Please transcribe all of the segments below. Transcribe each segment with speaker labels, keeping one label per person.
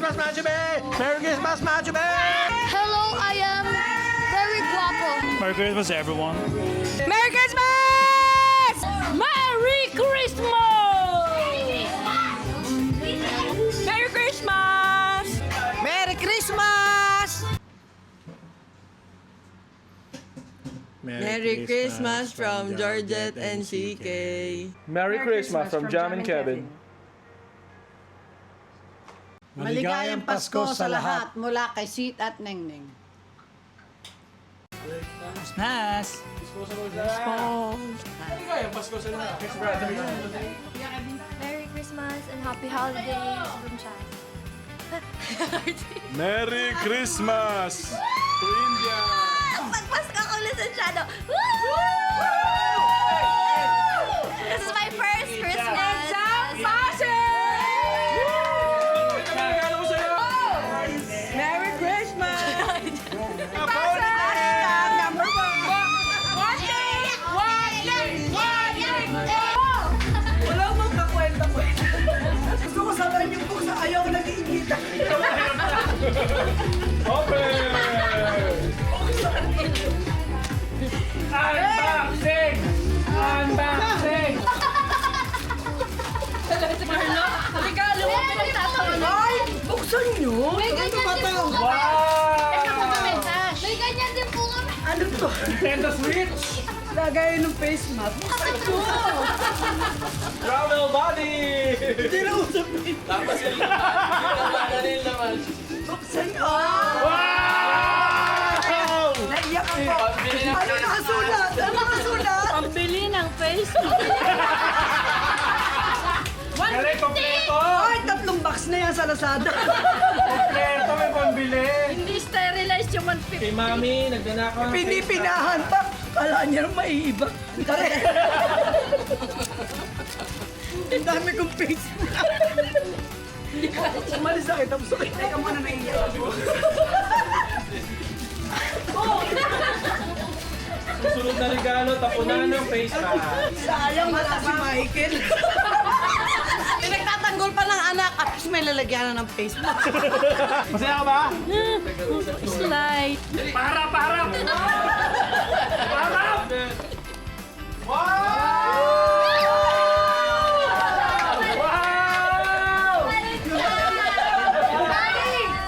Speaker 1: Christmas, Macho Bay! Merry Christmas, Macho Bay!
Speaker 2: Hello, I am very guapo.
Speaker 3: Merry Christmas, everyone.
Speaker 4: Merry Christmas! Merry Christmas! Merry Christmas! Merry Christmas! Merry Christmas from Georgette and CK.
Speaker 1: Merry Christmas from Jam and Kevin.
Speaker 5: Maligayang Pasko sa lahat mula kay Sit at Nengneng.
Speaker 3: Christmas.
Speaker 2: Merry Christmas and happy holidays from Chad.
Speaker 1: Merry Christmas to India!
Speaker 2: Magpasko ko ulit sa Chad. This is my first Christmas.
Speaker 4: Merry Christmas! Wala mong kakwenta-kwenta. Gusto ko sabay niyo po sa ayaw nag-iingita.
Speaker 1: Open!
Speaker 3: Unboxing! Unboxing!
Speaker 4: Marlo, regalo mo pinagtatawanan. Ay, buksan niyo.
Speaker 2: May ganyan din po kami.
Speaker 3: Wow!
Speaker 2: May ganyan din po kami.
Speaker 4: Ano to?
Speaker 3: Nintendo Switch!
Speaker 4: Lagay ng face mask. Buksan niyo.
Speaker 1: Travel Buddy!
Speaker 4: Hindi na usap niyo. Buksan niyo.
Speaker 3: Wow!
Speaker 4: Naiyak ako. Ano nakasulat? Ano nakasulat?
Speaker 2: Pambili ng face.
Speaker 3: Galing, kompleto!
Speaker 4: Ay, 3 box na yan sa Lazada.
Speaker 3: Kompleto, may pambili!
Speaker 2: Hindi sterilized yung 150.
Speaker 3: Kay Mami, nagnanakaw ng
Speaker 4: Pinipinahan pa. Kala niya naman maiiba. Ang dami kong face mask. Umalis na kita. Gusto ko. Teka muna naiiyak ako.
Speaker 3: susunod na regalo, tapunan ng face mask.
Speaker 4: Sayang wala si Michael. Pinagtatanggol pa ng anak at may lalagyan na ng face mask.
Speaker 1: Masaya ka ba?
Speaker 2: Slide.
Speaker 3: Para! Para! Wow!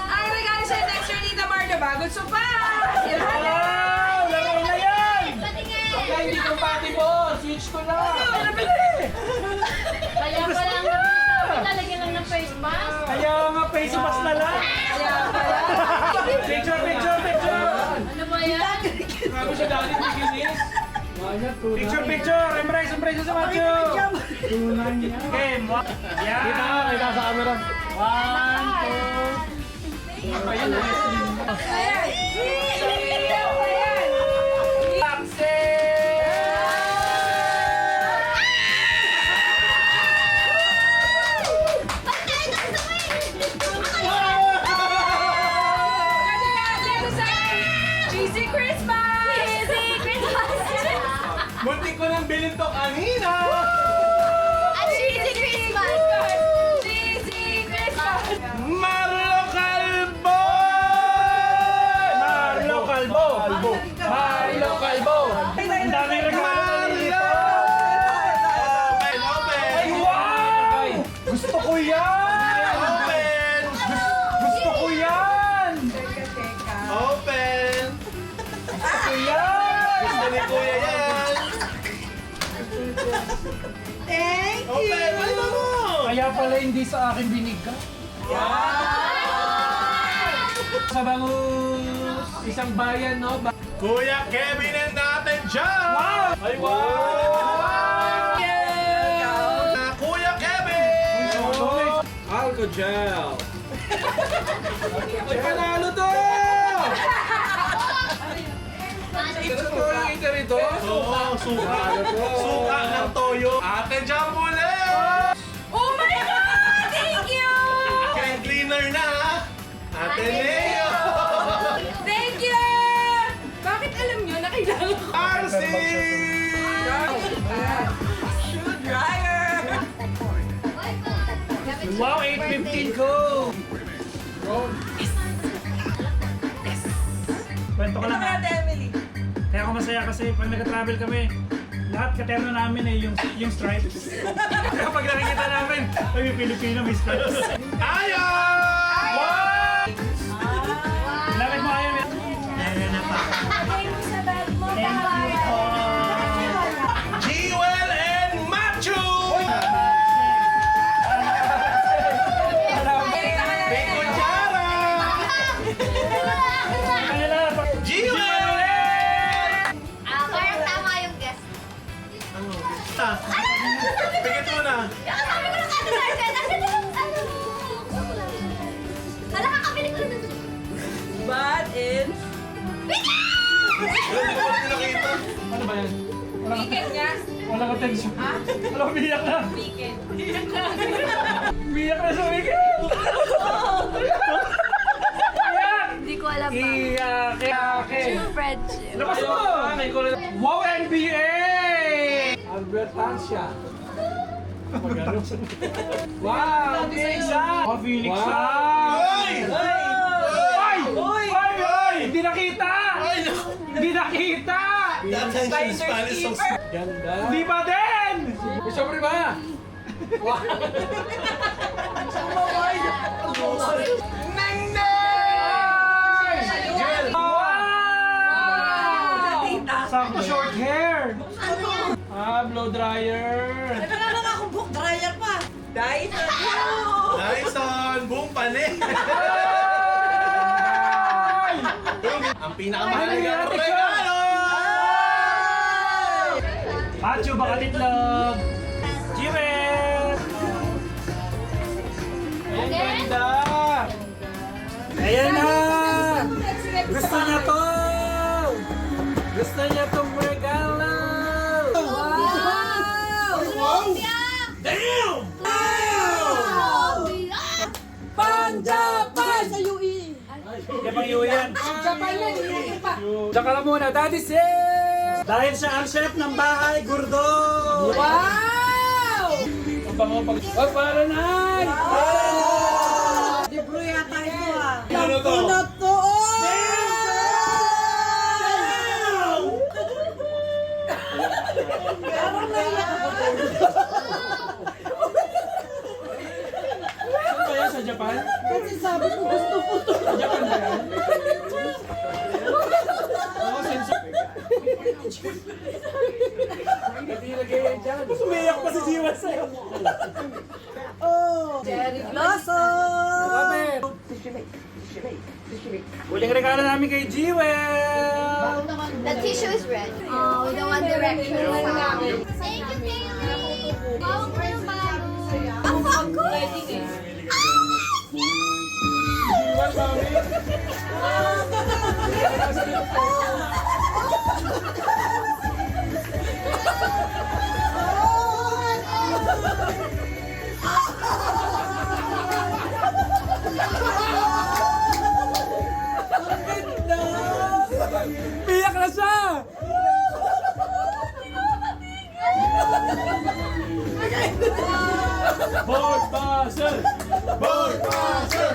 Speaker 4: Ang regalo sa'yo next year, Nita Marta, bagod sopa!
Speaker 3: Wow! Laro na yan! Kaya hindi compatible, switch ko lang.
Speaker 2: Kaya pala ang lalagyan lang ng face mask.
Speaker 3: Kaya nga face mask na lang. Picture!
Speaker 2: Ano ba yan?
Speaker 3: Grabe siya dati naginis. Picture! Embrace sa macho! Game! Yan!
Speaker 1: Kita sa camera.
Speaker 3: 1, 2... Ayan!
Speaker 4: Cheesy Christmas!
Speaker 2: Cheesy Christmas!
Speaker 1: Muntik ko nang bilhin to kanina!
Speaker 2: At cheesy Christmas! Cheesy Christmas!
Speaker 1: Marlo Calvo!
Speaker 3: Marlo Calvo! Marlo Calvo! Ang daming regalo dito!
Speaker 1: Open!
Speaker 3: Wow! Gusto ko yan!
Speaker 1: Open!
Speaker 3: Gusto ko yan!
Speaker 1: Open!
Speaker 3: Gusto ko yan!
Speaker 1: Gusto ni Kuya yan!
Speaker 4: Thank you!
Speaker 1: Open! Ano ba mo?
Speaker 3: Kaya pala hindi sa akin binigay. Sa bangus, isang bayan, no?
Speaker 1: Kuya Kevin and natin dyan!
Speaker 3: Wow! Ay, wow!
Speaker 1: Na Kuya Kevin!
Speaker 3: Alco gel. Ay, panalo to! Ito to yung ito rito.
Speaker 1: Oo, suka. Suka ng toyo. Ate Jam muli!
Speaker 4: Oh my God! Thank you!
Speaker 1: Can cleaner na! Ate Leo!
Speaker 4: Thank you! Bakit alam nyo na kailangan ko?
Speaker 1: RC!
Speaker 4: Shoe dryer!
Speaker 3: Wow, 815 ko! masaya kasi pag nag-travel kami, lahat katerno namin eh, yung stripes. Kapag nakikita namin, ay Pilipino may stripes.
Speaker 1: Ayaw!
Speaker 3: Wow! Lapit mo ayaw yan.
Speaker 1: Jewel and Machu! May kutsara!
Speaker 3: Kanila,
Speaker 1: Jewel!
Speaker 2: Parang tama yung guess.
Speaker 1: Pikit mo na.
Speaker 2: Sabi ko na kami Marcia, nasa yung ano. Hala, kakabili ko na.
Speaker 4: But in...
Speaker 1: Hindi ko na nakita.
Speaker 3: ano ba yan?
Speaker 4: Weekend niya.
Speaker 3: Walang attention. Wala, umiyak na.
Speaker 4: Weekend.
Speaker 3: Umiyak na sa weekend. Iyak!
Speaker 2: Hindi ko alam ba.
Speaker 3: Iyak!
Speaker 2: True friendship.
Speaker 3: Labas mo! Wow, NBA! Albert Tansya. Wow! Phoenix Suns! Oh, Phoenix Suns!
Speaker 1: Ay!
Speaker 3: Ay! Ay! Hindi nakita! Hindi nakita!
Speaker 1: Attention Spanish songs.
Speaker 3: Ganda! Hindi pa din! Siyempre ba? Nang! Wow! Sakto short hair! Blow dryer!
Speaker 4: Ito naman ako book dryer pa. Dahil sa
Speaker 1: Dyson! Boom! Pane! Ang pinakamahalagang regalo!
Speaker 3: Macho, baka titlog! Jimet! Ayan, ganda! Ayan na! Gusto niya to! Gusto niya tong regalo! Damn!
Speaker 4: Panjapan sa UE.
Speaker 3: Yan pang iuwi yan.
Speaker 4: Japan yan, UE pa.
Speaker 3: Tsaka lang muna, Daddy Sis! Dahil siya ang chef ng bahay, Gurdo!
Speaker 4: Wow!
Speaker 3: Ang bango-bango. Oh, para na!
Speaker 4: Di bro yata ito ah.
Speaker 1: Ano to?
Speaker 4: Ano to? Parang naiyak ako.
Speaker 3: Saan ba yan sa Japan?
Speaker 4: Kasi sabi ko gusto ko to.
Speaker 3: Sa Japan ba yan? Oo, sensor. Hindi lagay yan dyan. Sumiyak pa si Jiwa sa'yo.
Speaker 4: Oh, Cherry Blossom!
Speaker 3: Kapit! Huling regalo namin kay Jewel!
Speaker 2: The tissue is red. Oh, the One Direction song. Thank you, thank you. Bawang ko yung bago. Ang fuck ko!
Speaker 3: Piyak na siya! Board Buzzer! Board Buzzer!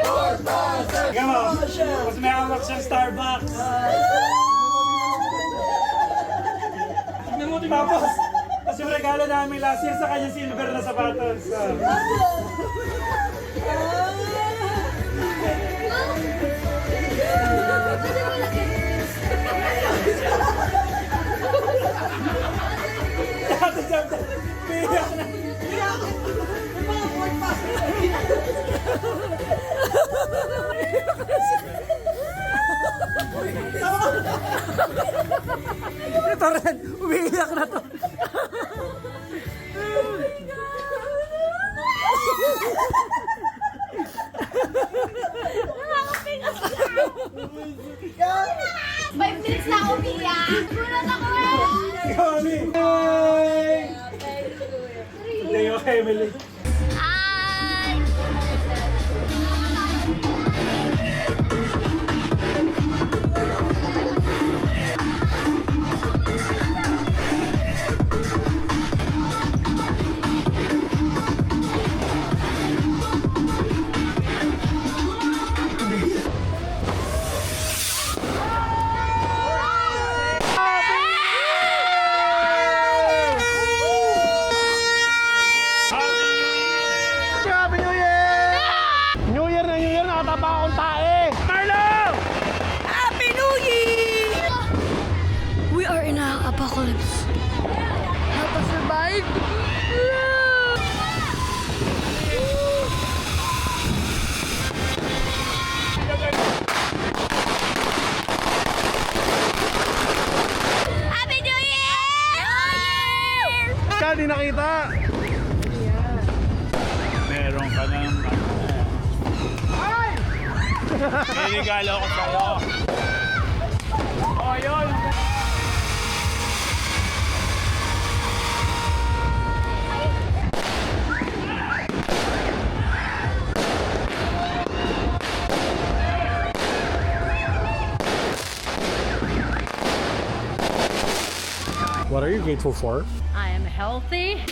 Speaker 3: Board Buzzer! Ikaw mo, mas may hawak siyang Starbucks. Tignan mo, tapos, tapos yung regalo namin last year sa kanya silver na sapatos. Dati siya, piyak na.
Speaker 4: Yung mga board pass.
Speaker 3: Ito rin, umiiyak na to.
Speaker 2: Five minutes na ako umiyak. Gulat ako eh.
Speaker 3: Kami! Hey! Thank you, Emily.
Speaker 2: Hi!
Speaker 1: nakita.
Speaker 3: Meron ka ng may regalo ko sa'yo. Oh, yun.
Speaker 1: What are you grateful for?
Speaker 2: I am healthy.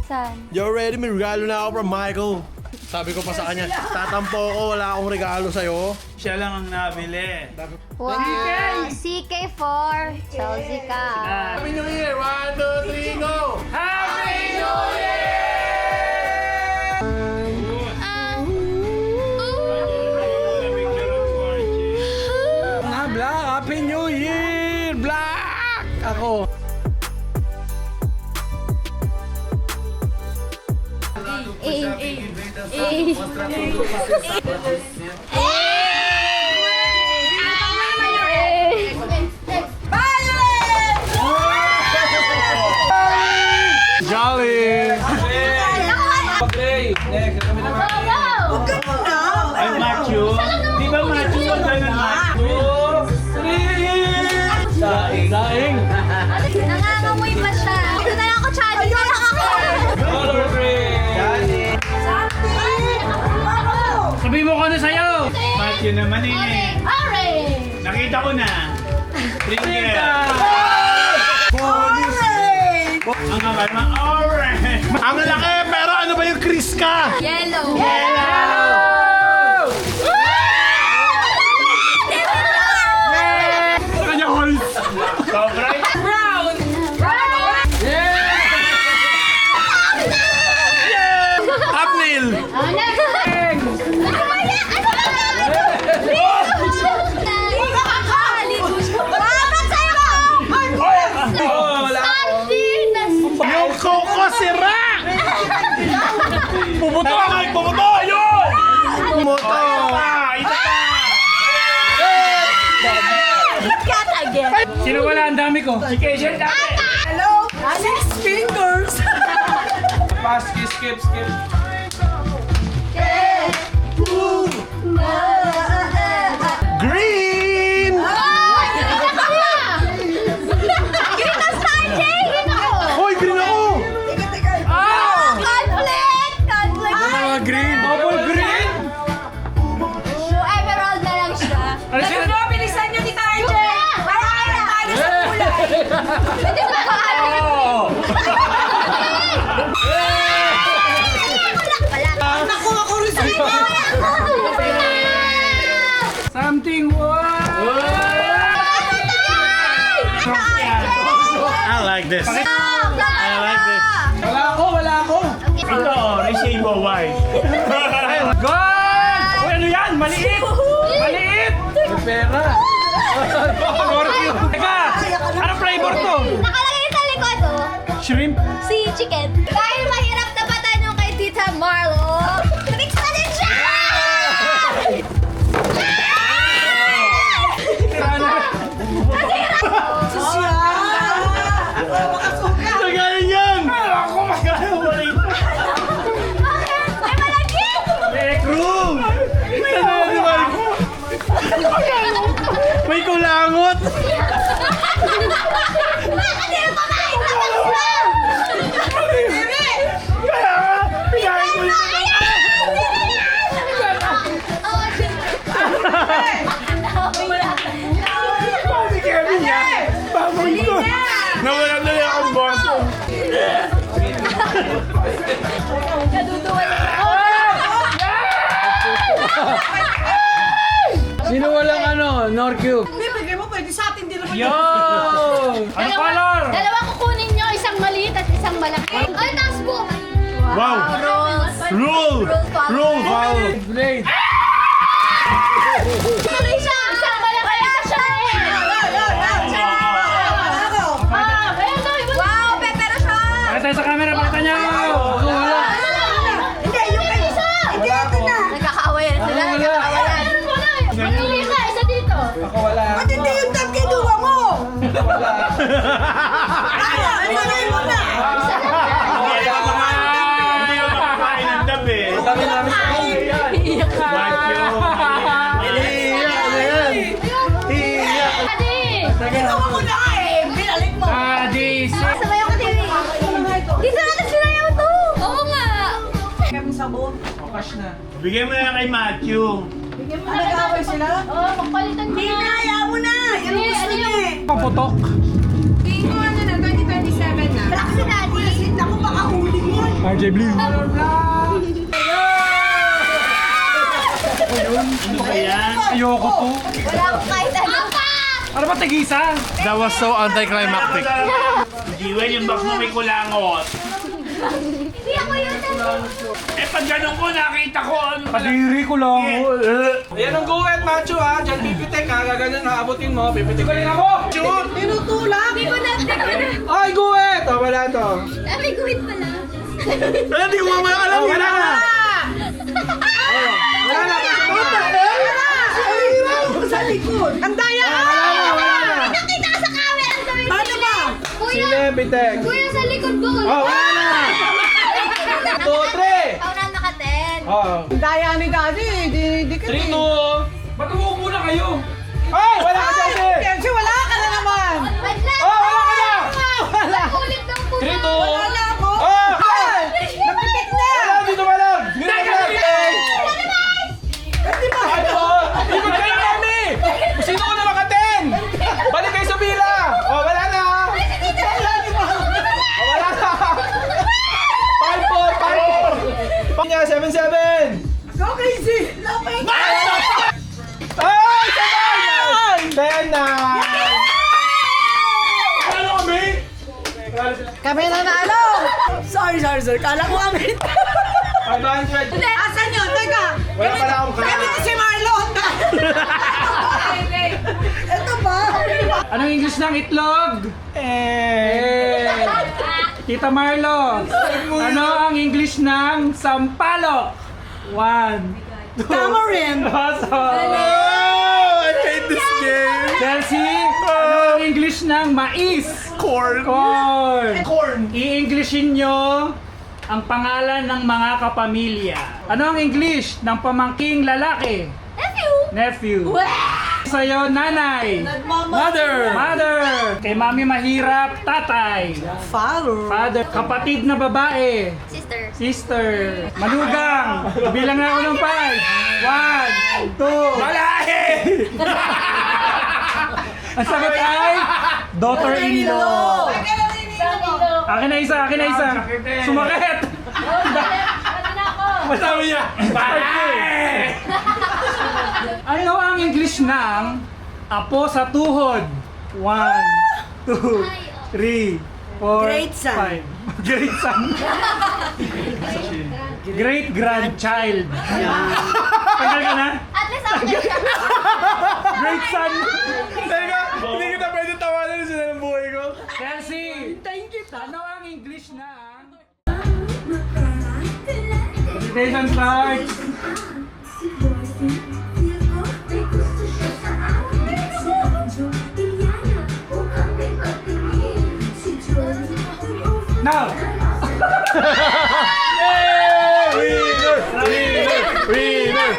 Speaker 2: Saan?
Speaker 1: You're ready? May regalo na ako from Michael. Sabi ko pa sa kanya, tatampo ako, wala akong regalo sa'yo.
Speaker 3: Siya lang ang nabili.
Speaker 2: Wow! CK4. Chelsea ka.
Speaker 1: Happy New Year! 1, 2, 3, go!
Speaker 3: Happy New Year!
Speaker 1: Nga, Black! Happy New Year! Black! Ako. Jolly!
Speaker 3: Ay, Matthew. Di ba Matthew? Huwag ganun, Matthew. Daing. Daing.
Speaker 2: Nangangamoy pa siya. Ito na lang ako, Chad. Ito na lang ako.
Speaker 3: Color green. Sabi mo ko na sa'yo. Matthew naman eh.
Speaker 2: Orange!
Speaker 3: Nakita ko na. Pringle. Ang amal mga orange.
Speaker 1: Ang laki, pero ano ba yung Chris ka?
Speaker 2: Yellow!
Speaker 1: Kanya Holz!
Speaker 3: Sobra.
Speaker 1: Upnail! Yung Coco sira! Pumuto! Pumuto! Yun! Pumuto!
Speaker 3: Isa pa! Sino wala? Ang dami ko. Si Keisha, dami.
Speaker 4: Hello? 6 fingers!
Speaker 3: Pass, skip.
Speaker 1: Green! Hoy, green ako! Mga green!
Speaker 3: Double green?
Speaker 2: Emerald na lang siya.
Speaker 3: Ano sila?
Speaker 4: Ano, bilisan nyo ni RJ! Para kayo natalo sa kulay!
Speaker 2: Pwede ba ka?
Speaker 4: Naku, ako rin sa
Speaker 3: Something
Speaker 1: I like this. I like this.
Speaker 3: Wala ako. Ito, Recibo White. God! Uy, ano yan? Maliit! Maliit! May pera. Teka, ano flavor to?
Speaker 2: Nakalagay sa likod, oh.
Speaker 3: Shrimp?
Speaker 2: Si Chicken. Dahil mahirap na patanong kay Tita Marlo, mix na din siya!
Speaker 1: Nagaling yan!
Speaker 3: Ako magkano maliit.
Speaker 2: Ay, malagkit!
Speaker 3: Egg room!
Speaker 1: May kulangot!
Speaker 2: Bakit hindi pa kain? Tapos na!
Speaker 3: Pinahin ko yung si Kevin yan! Baboy ko! Nawalan na niya akong boso.
Speaker 1: Sino walang ano? Norcube?
Speaker 4: Hindi, bigay mo, pwede sa atin din naman.
Speaker 3: Yo! Ano color?
Speaker 2: Dalawa kukunin nyo, isang maliit at isang malaki. Ay, taas po!
Speaker 1: Wow!
Speaker 2: Rules!
Speaker 1: Rule! Rule! Wow!
Speaker 3: Blade!
Speaker 2: Tuloy siya! Isang malaki, isang maliit! Wow, pepero siya!
Speaker 3: Pakita tayo sa camera, pakita niya!
Speaker 4: Hindi, yung kay isa! Hindi, ito na!
Speaker 2: Nagkakaaway na sila, nagkakawalan. Mamili ka, isa dito.
Speaker 3: Ako cash na. Bigyan mo na kay Matthew.
Speaker 5: Nag-away sila?
Speaker 2: Oh, magpalitan mo na.
Speaker 4: Kaya mo na! Yan ang gusto niya eh!
Speaker 3: Paputok.
Speaker 4: Tingin ko ano na, 2027 na.
Speaker 2: Black si Daddy.
Speaker 4: Ako baka huli yan!
Speaker 3: RJ Blue. Ano ba yan? Ayoko to.
Speaker 2: Wala akong kahit ano.
Speaker 3: Ano ba tigisa?
Speaker 1: That was so anticlimactic.
Speaker 3: Jiwel, yung box mo may kulangot.
Speaker 2: Hindi ako yun.
Speaker 3: Eh, pag ganun ko, nakita ko ano. Kadiri ko lang.
Speaker 6: Ayan ang guwet, macho ha. Diyan pipitik ha. Gaganon ha. Abutin mo. Pipitik ko rin ako. Shoot!
Speaker 4: Tinutulak!
Speaker 2: Hindi ko na.
Speaker 6: Ay, guwet! O, wala to.
Speaker 2: May guhit pala.
Speaker 1: Hindi ko mamaya alam
Speaker 6: O, wala na. Wala na.
Speaker 4: Sa likod! Ang daya!
Speaker 6: Wala na.
Speaker 2: Nakita ka sa camera. Ang sabi
Speaker 4: Paano ba?
Speaker 2: Kuya,
Speaker 6: Sile, pitek.
Speaker 2: kuya sa likod ko.
Speaker 6: O, wala na. 2, 3.
Speaker 2: Ako na naka-10.
Speaker 6: O.
Speaker 5: Daya ni Daddy, di ka
Speaker 6: 3, 2. Ba't umuupo na kayo? Ay, wala ka dyan, Sile.
Speaker 5: Kenzie, wala ka na naman!
Speaker 2: Wait lang.
Speaker 6: Oh, wala ka na.
Speaker 5: Wala!
Speaker 2: Ulit ng puto.
Speaker 6: 3, 2.
Speaker 4: Wala ako!
Speaker 6: Oh!
Speaker 4: Napitik na!
Speaker 6: Wala, dito malam. Nilagay. Ano? Ikot kayo kami! Sino ko na maka-10? Balik kayo sa pila! O, wala na! O, wala na! 5-4! 5-4! Panya, 7-7!
Speaker 4: Go crazy! Lapay!
Speaker 6: Ay! 10-9! Ano kami?
Speaker 5: Kami na nalo!
Speaker 4: Sorry. Kala ko kami.
Speaker 6: 500!
Speaker 4: Asan yun? Teka!
Speaker 6: Wala pala akong
Speaker 4: Kami ko si Marlon! Ito ba?
Speaker 3: Anong English ng itlog? Tita Marlo, ano ang English ng sampalok? 1, 2,
Speaker 4: Tamarind!
Speaker 1: Oh, I hate this game.
Speaker 3: Chelsea, ano ang English ng mais?
Speaker 1: Corn.
Speaker 3: Corn. I-Englishin nyo ang pangalan ng mga kapamilya. Ano ang English ng pamangking lalaki? Nephew. Sa'yo, nanay.
Speaker 5: Mother!
Speaker 3: Mother. Kay mami mahirap, tatay.
Speaker 5: Father!
Speaker 3: Kapatid na babae.
Speaker 2: Sister.
Speaker 3: Sister. Manugang. Bilang na ako ng 5. 1, 2. Malahe! Ang sagot ay daughter-in-law. Akin na isa. Sumakit! Masabi niya. Ano ang English ng apo sa tuhod? 1, 2, 3, 4,
Speaker 4: Great son.
Speaker 3: 5. Great son. Great grandchild. Tanggal ka na?
Speaker 2: At least ako na siya.
Speaker 3: Great son.
Speaker 1: Teka, hindi kita pwede tawanan sila ng buhay ko.
Speaker 3: Chelsea, ano ang English ng presentation starts. Now!
Speaker 1: Winner!